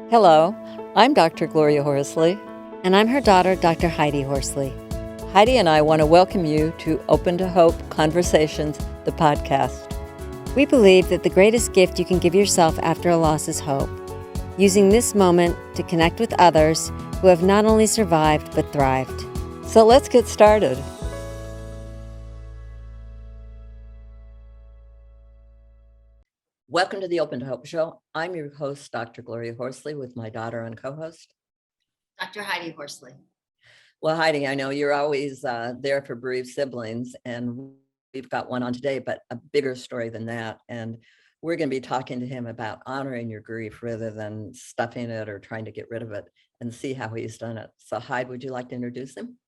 Hello, I'm Dr. Gloria Horsley. And I'm her daughter, Dr. Heidi Horsley. Heidi and I want to welcome you to Open to Hope Conversations, the podcast. We believe that the greatest gift you can give yourself after a loss is hope, using this moment to connect with others who have not only survived but thrived. So let's get started. Welcome to the Open to Hope Show. I'm your host, Dr. Gloria Horsley, with my daughter and co-host, Dr. Heidi Horsley. Well, Heidi, I know you're always there for bereaved siblings, and we've got one on today, but a bigger story than that. And we're going to be talking to him about honoring your grief rather than stuffing it or trying to get rid of it, and see how he's done it. So Heidi, would you like to introduce him?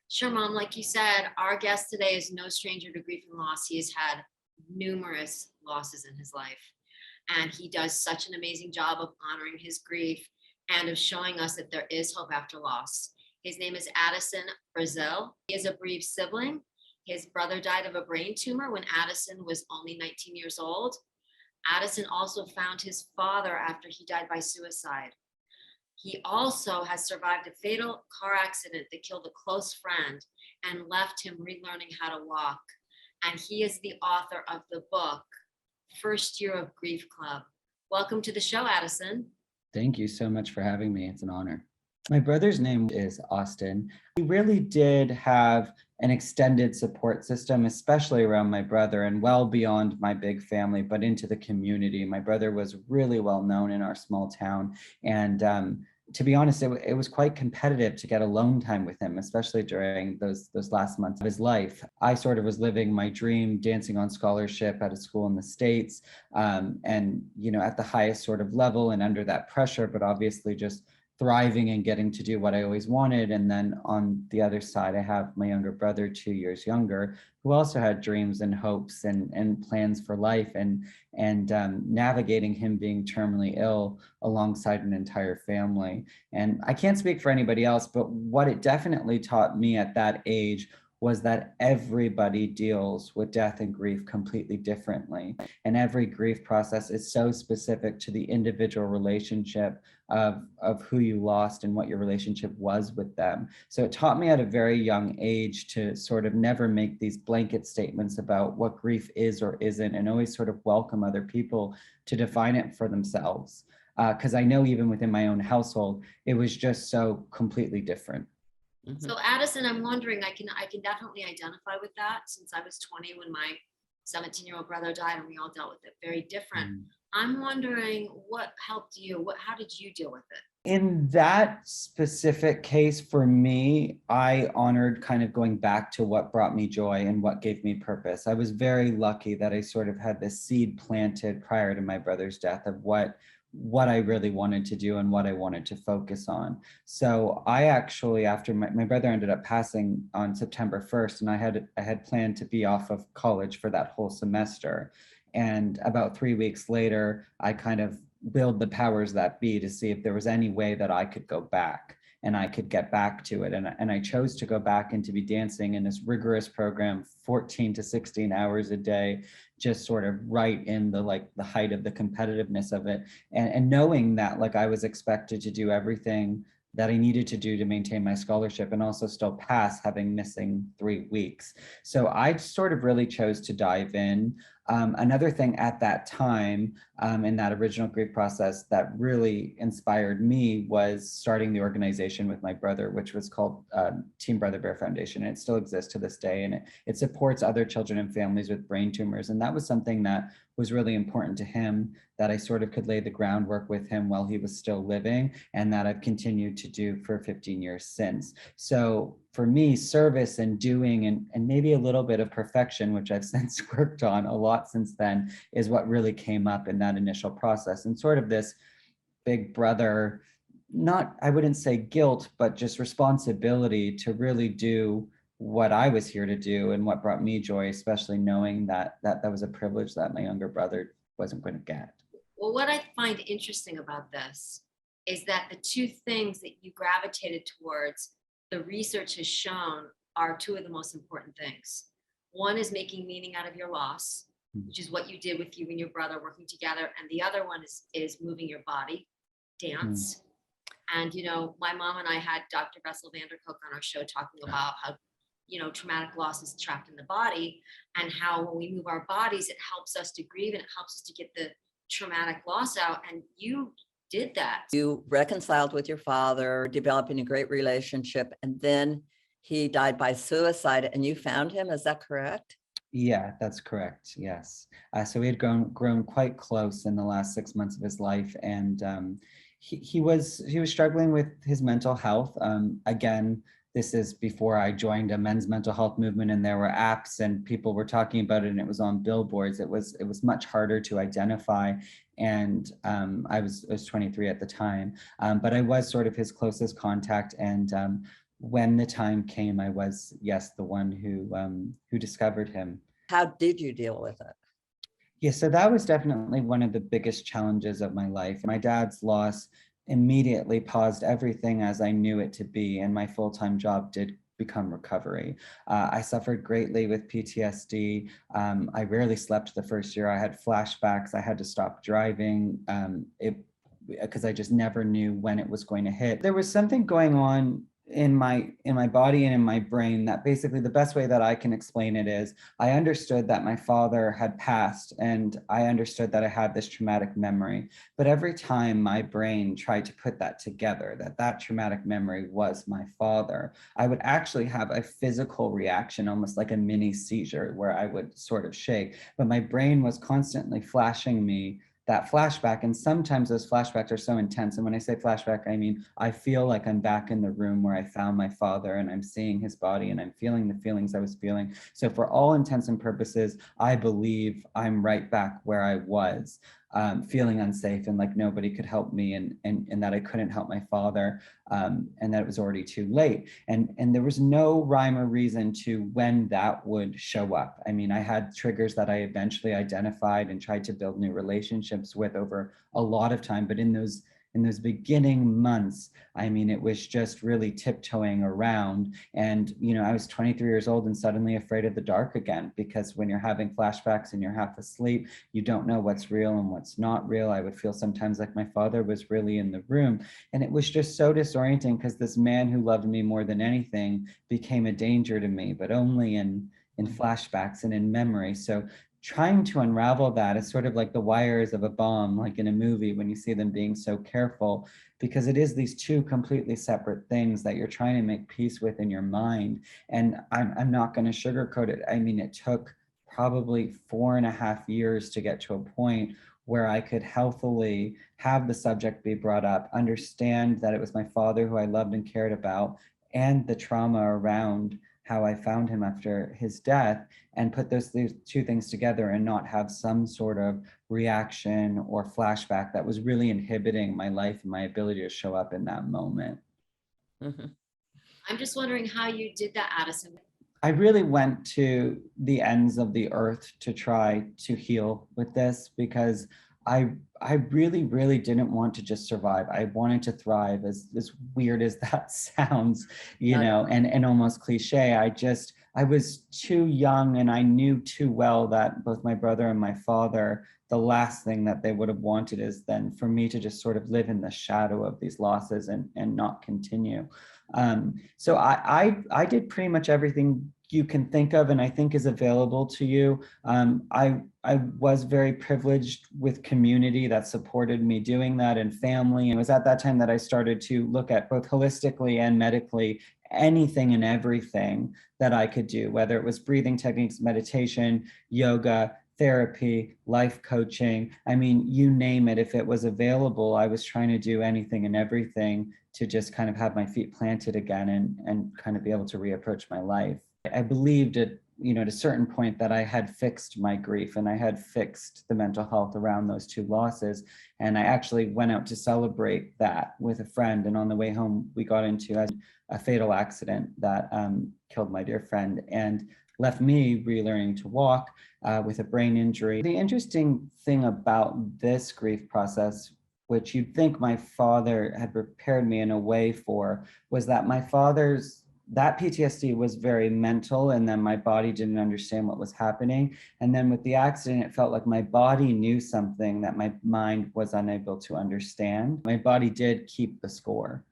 Sure, Mom. Like you said, our guest today is no stranger to grief and loss. He has had numerous losses in his life, and he does such an amazing job of honoring his grief and of showing us that there is hope after loss. His name is Addison Brasil. He is a bereaved sibling. His brother died of a brain tumor when Addison was only 19 years old. Addison also found his father after he died by suicide. He also has survived a fatal car accident that killed a close friend and left him relearning how to walk. And he is the author of the book, First Year of Grief Club. Welcome to the show, Addison. Thank you so much for having me. It's an honor. My brother's name is Austin. We really did have an extended support system, especially around my brother and well beyond my big family, but into the community. My brother was really well known in our small town. And to be honest, it was quite competitive to get alone time with him, especially during those last months of his life. I sort of was living my dream, dancing on scholarship at a school in the States, and at the highest sort of level and under that pressure, but obviously just thriving and getting to do what I always wanted. And then on the other side, I have my younger brother, 2 years younger, who also had dreams and hopes and plans for life, and navigating him being terminally ill alongside an entire family. And I can't speak for anybody else, but what it definitely taught me at that age was that everybody deals with death and grief completely differently. And every grief process is so specific to the individual relationship of who you lost and what your relationship was with them. So it taught me at a very young age to sort of never make these blanket statements about what grief is or isn't, and always sort of welcome other people to define it for themselves. Because I know even within my own household, it was just so completely different. Mm-hmm. So Addison, I'm wondering, I can definitely identify with that, since I was 20 when my 17-year-old brother died, and we all dealt with it very different. I'm wondering what helped you? How did you deal with it? In that specific case for me, I honored kind of going back to what brought me joy and what gave me purpose. I was very lucky that I sort of had this seed planted prior to my brother's death of what I really wanted to do and what I wanted to focus on. So I actually, after my brother ended up passing on September 1st, and I had planned to be off of college for that whole semester. And about 3 weeks later, I kind of willed the powers that be to see if there was any way that I could go back and I could get back to it. And I chose to go back and to be dancing in this rigorous program, 14 to 16 hours a day, just sort of right in the height of the competitiveness of it. And knowing that I was expected to do everything that I needed to do to maintain my scholarship and also still pass, having missing 3 weeks. So I sort of really chose to dive in. Another thing at that time, in that original grief process that really inspired me, was starting the organization with my brother, which was called Team Brother Bear Foundation. And it still exists to this day. And it supports other children and families with brain tumors. And that was something that was really important to him, that I sort of could lay the groundwork with him while he was still living, and that I've continued to do for 15 years since. So for me, service and doing and maybe a little bit of perfection, which I've since worked on a lot since then, is what really came up in that initial process. And sort of this big brother, not, I wouldn't say guilt, but just responsibility to really do what I was here to do and what brought me joy, especially knowing that was a privilege that my younger brother wasn't going to get. Well, what I find interesting about this is that the two things that you gravitated towards, the research has shown, are two of the most important things. One is making meaning out of your loss, which is what you did with you and your brother working together. And the other one is moving your body. dance. And, you know, my mom and I had Dr. Bessel Vanderkook on our show talking about how, you know, traumatic loss is trapped in the body, and how when we move our bodies, it helps us to grieve and it helps us to get the traumatic loss out. And you did that. You reconciled with your father, developing a great relationship, and then he died by suicide and you found him. Is that correct? Yeah, that's correct. Yes. So we had grown quite close in the last 6 months of his life, and he was struggling with his mental health. Again, this is before I joined a men's mental health movement, and there were apps and people were talking about it, and it was on billboards. It was much harder to identify, and I was 23 at the time, but I was sort of his closest contact, and when the time came, I was, yes, the one who discovered him. How did you deal with it? Yeah, so that was definitely one of the biggest challenges of my life. My dad's loss immediately paused everything as I knew it to be, and my full-time job did become recovery. I suffered greatly with PTSD. I rarely slept the first year. I had flashbacks. I had to stop driving because I just never knew when it was going to hit. There was something going on in my body and in my brain that basically the best way that I can explain it is I understood that my father had passed, and I understood that I had this traumatic memory. But every time my brain tried to put that together, that traumatic memory was my father, I would actually have a physical reaction, almost like a mini seizure, where I would sort of shake. But my brain was constantly flashing me that flashback. And sometimes those flashbacks are so intense. And when I say flashback, I mean, I feel like I'm back in the room where I found my father, and I'm seeing his body, and I'm feeling the feelings I was feeling. So for all intents and purposes, I believe I'm right back where I was, feeling unsafe and like nobody could help me, and that I couldn't help my father, and that it was already too late. And there was no rhyme or reason to when that would show up. I mean, I had triggers that I eventually identified and tried to build new relationships with over a lot of time. But in those beginning months, I mean, it was just really tiptoeing around. And, you know, I was 23 years old and suddenly afraid of the dark again, because when you're having flashbacks and you're half asleep, you don't know what's real and what's not real. I would feel sometimes like my father was really in the room. And it was just so disorienting, because this man who loved me more than anything became a danger to me, but only in flashbacks and in memory. So trying to unravel that is sort of like the wires of a bomb, like in a movie when you see them being so careful, because it is these two completely separate things that you're trying to make peace with in your mind. And I'm not going to sugarcoat it. I mean, it took probably 4.5 years to get to a point where I could healthily have the subject be brought up, understand that it was my father who I loved and cared about, and the trauma around how I found him after his death, and put those two things together and not have some sort of reaction or flashback that was really inhibiting my life and my ability to show up in that moment. Mm-hmm. I'm just wondering how you did that, Addison. I really went to the ends of the earth to try to heal with this, because I really, really didn't want to just survive. I wanted to thrive, as weird as that sounds, you know, and almost cliche. I was too young, and I knew too well that both my brother and my father, the last thing that they would have wanted is then for me to just sort of live in the shadow of these losses and not continue. So I did pretty much everything you can think of and I think is available to you. I was very privileged with community that supported me doing that, and family. And it was at that time that I started to look at both holistically and medically anything and everything that I could do, whether it was breathing techniques, meditation, yoga, therapy, life coaching. I mean, you name it. If it was available, I was trying to do anything and everything to just kind of have my feet planted again and kind of be able to reapproach my life. I believed at a certain point that I had fixed my grief and I had fixed the mental health around those two losses. And I actually went out to celebrate that with a friend. And on the way home, we got into a fatal accident that killed my dear friend and left me relearning to walk with a brain injury. The interesting thing about this grief process, which you'd think my father had prepared me in a way for, was that my father's that PTSD was very mental, and then my body didn't understand what was happening. And then with the accident, it felt like my body knew something that my mind was unable to understand. My body did keep the score,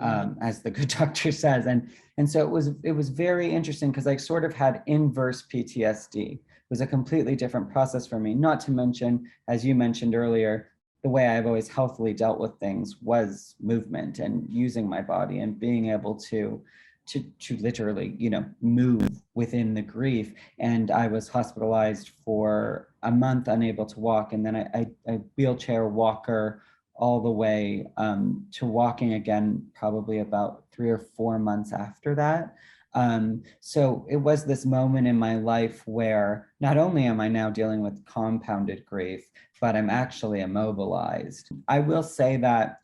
as the good doctor says. And so it was very interesting because I sort of had inverse PTSD. It was a completely different process for me, not to mention, as you mentioned earlier, the way I've always healthily dealt with things was movement and using my body and being able to literally, move within the grief. And I was hospitalized for a month, unable to walk. And then I wheelchair walker all the way to walking again, probably about 3 or 4 months after that. So it was this moment in my life where not only am I now dealing with compounded grief, but I'm actually immobilized. I will say that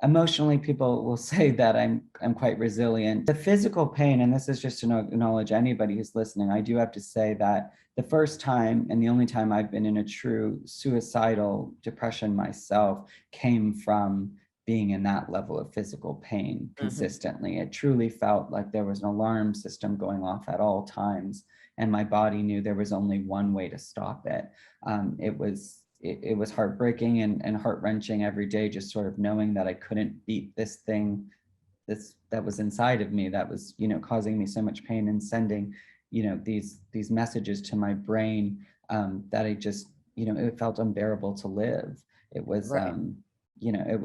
emotionally, people will say that I'm quite resilient. The physical pain, and this is just to acknowledge anybody who's listening, I do have to say that the first time and the only time I've been in a true suicidal depression myself came from being in that level of physical pain consistently. It truly felt like there was an alarm system going off at all times, and my body knew there was only one way to stop it. It was heartbreaking and heart-wrenching every day, just sort of knowing that I couldn't beat this thing that was inside of me, that was, causing me so much pain and sending, these messages to my brain, that I just, it felt unbearable to live. It was, Right. it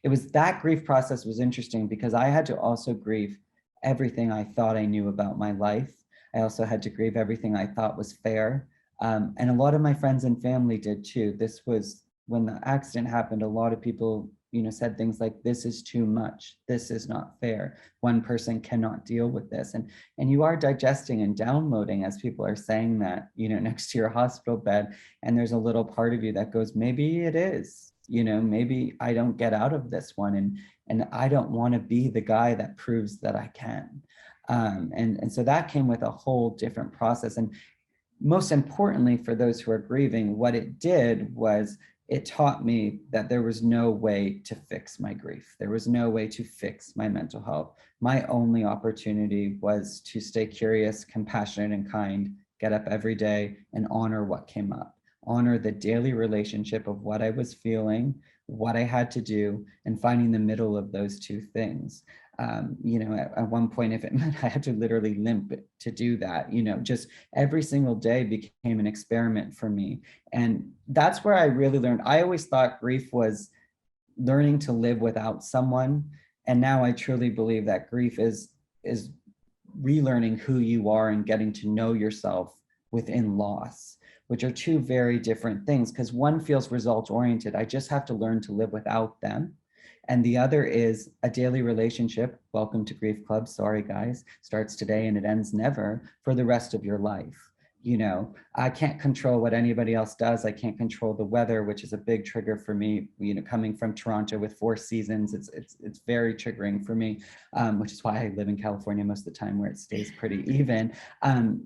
was that grief process was interesting because I had to also grieve everything I thought I knew about my life. I also had to grieve everything I thought was fair. And a lot of my friends and family did too. This was when the accident happened, a lot of people, said things like, this is too much. This is not fair. One person cannot deal with this. And you are digesting and downloading as people are saying that, next to your hospital bed. And there's a little part of you that goes, maybe it is, maybe I don't get out of this one. And I don't want to be the guy that proves that I can. And so that came with a whole different process. And most importantly, for those who are grieving, what it did was it taught me that there was no way to fix my grief. There was no way to fix my mental health. My only opportunity was to stay curious, compassionate, and kind, get up every day and honor what came up, honor the daily relationship of what I was feeling, what I had to do, and finding the middle of those two things. At one point, if it meant I had to literally limp to do that, just every single day became an experiment for me. And that's where I really learned. I always thought grief was learning to live without someone. And now I truly believe that grief is relearning who you are and getting to know yourself within loss, which are two very different things, because one feels result oriented. I just have to learn to live without them. And the other is a daily relationship. Welcome to Grief Club. Sorry, guys. Starts today and it ends never, for the rest of your life. I can't control what anybody else does. I can't control the weather, which is a big trigger for me. Coming from Toronto with 4 seasons, it's very triggering for me, which is why I live in California most of the time, where it stays pretty even.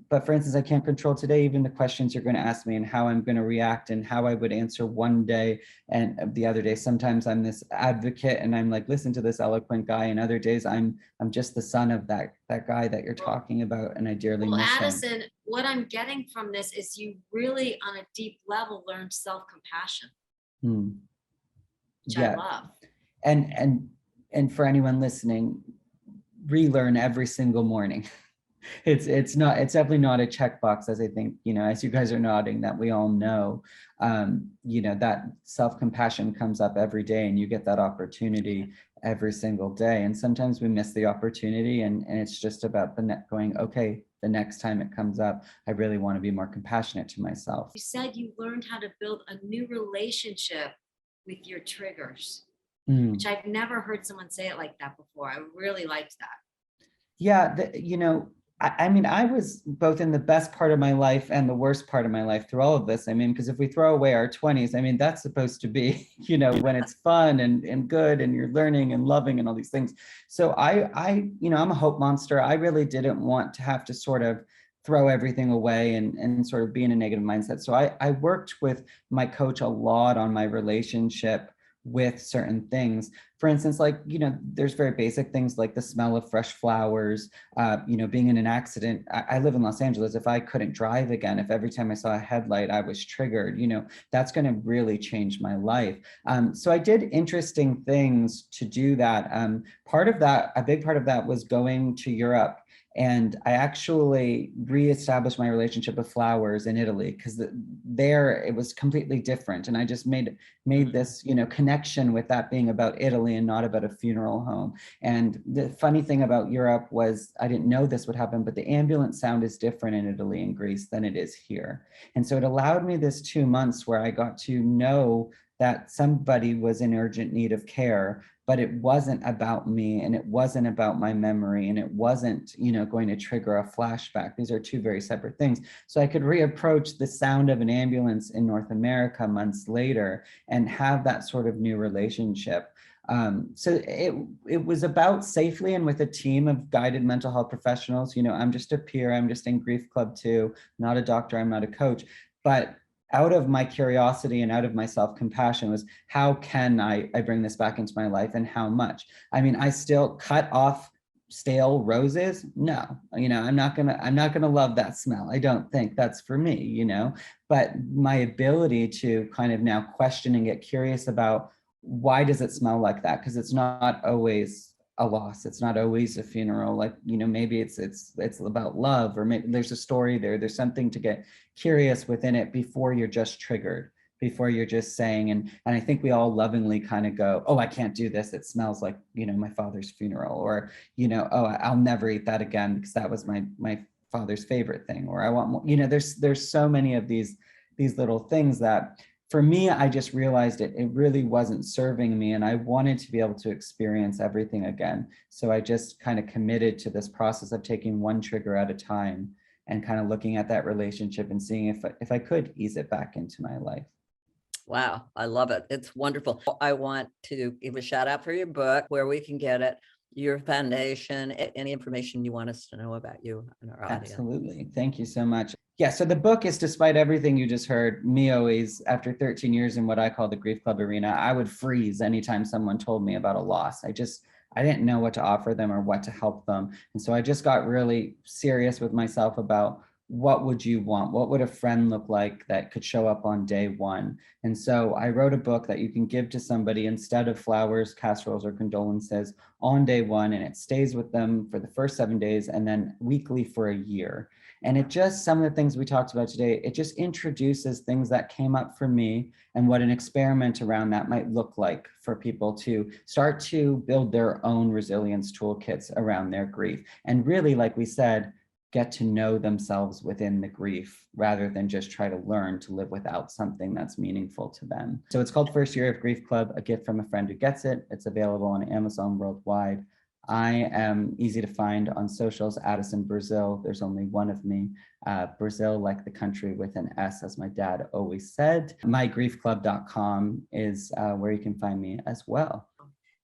But for instance, I can't control today even the questions you're going to ask me and how I'm going to react and how I would answer one day and the other day. Sometimes I'm this advocate and I'm like, listen to this eloquent guy, and other days I'm just the son of that guy that you're talking about, and I dearly miss him. Addison, what I'm getting from this is you really, on a deep level, learned self-compassion, which I love. And for anyone listening, relearn every single morning. It's definitely not a checkbox, as I think, as you guys are nodding, that we all know, that self-compassion comes up every day, and you get that opportunity every single day. And sometimes we miss the opportunity, and it's just about going, okay, the next time it comes up, I really want to be more compassionate to myself. You said you learned how to build a new relationship with your triggers, which I've never heard someone say it like that before. I really liked that. Yeah, I was both in the best part of my life and the worst part of my life through all of this. because if we throw away our 20s, that's supposed to be, when it's fun and good and you're learning and loving and all these things. So I'm a hope monster. I really didn't want to have to sort of throw everything away and sort of be in a negative mindset. So I worked with my coach a lot on my relationship with certain things. For instance, like, there's very basic things like the smell of fresh flowers, being in an accident. I live in Los Angeles. If I couldn't drive again, if every time I saw a headlight, I was triggered, that's going to really change my life. So I did interesting things to do that. A big part of that was going to Europe. And I actually reestablished my relationship with flowers in Italy, because there it was completely different. And I just made this, connection with that being about Italy and not about a funeral home. And the funny thing about Europe was, I didn't know this would happen, but the ambulance sound is different in Italy and Greece than it is here. And so it allowed me this 2 months where I got to know that somebody was in urgent need of care, but it wasn't about me, and it wasn't about my memory, and it wasn't, going to trigger a flashback. These are two very separate things. So I could reapproach the sound of an ambulance in North America months later and have that sort of new relationship. So it was about safely and with a team of guided mental health professionals. I'm just a peer, I'm just in Grief Club too, not a doctor, I'm not a coach, but out of my curiosity and out of my self-compassion was, how can I bring this back into my life, and how much? I mean, I still cut off stale roses. No, I'm not gonna love that smell. I don't think that's for me, but my ability to kind of now question and get curious about, why does it smell like that? Because it's not always a loss. It's not always a funeral. Like, maybe it's about love, or maybe there's a story there. There's something to get curious within it before you're just triggered, before you're just saying, and I think we all lovingly kind of go, oh, I can't do this. It smells like, my father's funeral, or, oh, I'll never eat that again because that was my father's favorite thing, or I want more, there's so many of these little things that, for me, I just realized it really wasn't serving me, and I wanted to be able to experience everything again. So I just kind of committed to this process of taking one trigger at a time and kind of looking at that relationship and seeing if I could ease it back into my life. Wow, I love it. It's wonderful. I want to give a shout out for your book, where we can get it, your foundation, any information you want us to know about you and our audience. Absolutely. Thank you so much. Yeah, so the book is, despite everything you just heard, me always, after 13 years in what I call the Grief Club arena, I would freeze anytime someone told me about a loss. I didn't know what to offer them or what to help them. And so I just got really serious with myself about, what would you want? What would a friend look like that could show up on day one? And so I wrote a book that you can give to somebody instead of flowers, casseroles, or condolences on day one, and it stays with them for the first 7 days and then weekly for a year. And it just, some of the things we talked about today, it just introduces things that came up for me and what an experiment around that might look like for people to start to build their own resilience toolkits around their grief. And really, like we said, get to know themselves within the grief rather than just try to learn to live without something that's meaningful to them. So it's called First Year of Grief Club, A Gift from a Friend Who Gets It. It's available on Amazon worldwide. I am easy to find on socials, Addison Brasil. There's only one of me. Brazil, like the country, with an S, as my dad always said. Mygriefclub.com is where you can find me as well.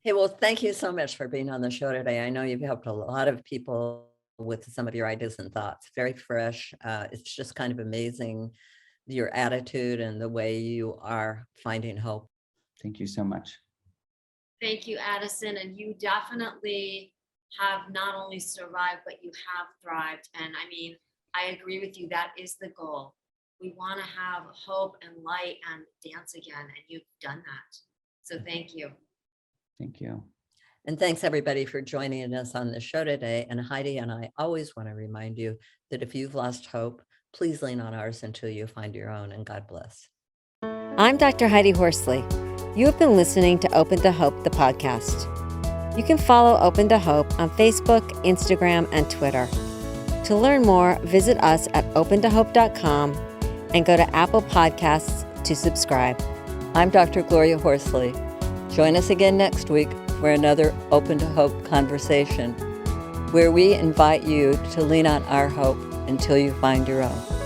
Hey, well, thank you so much for being on the show today. I know you've helped a lot of people with some of your ideas and thoughts. Very fresh. It's just kind of amazing, your attitude and the way you are finding hope. Thank you so much. Thank you, Addison. And you definitely have not only survived, but you have thrived. And I mean, I agree with you. That is the goal. We want to have hope and light and dance again. And you've done that. So thank you. Thank you. And thanks everybody for joining us on the show today. And Heidi and I always want to remind you that if you've lost hope, please lean on ours until you find your own, and God bless. I'm Dr. Heidi Horsley. You have been listening to Open to Hope, the podcast. You can follow Open to Hope on Facebook, Instagram, and Twitter. To learn more, visit us at opentohope.com and go to Apple Podcasts to subscribe. I'm Dr. Gloria Horsley. Join us again next week for another Open to Hope conversation, where we invite you to lean on our hope until you find your own.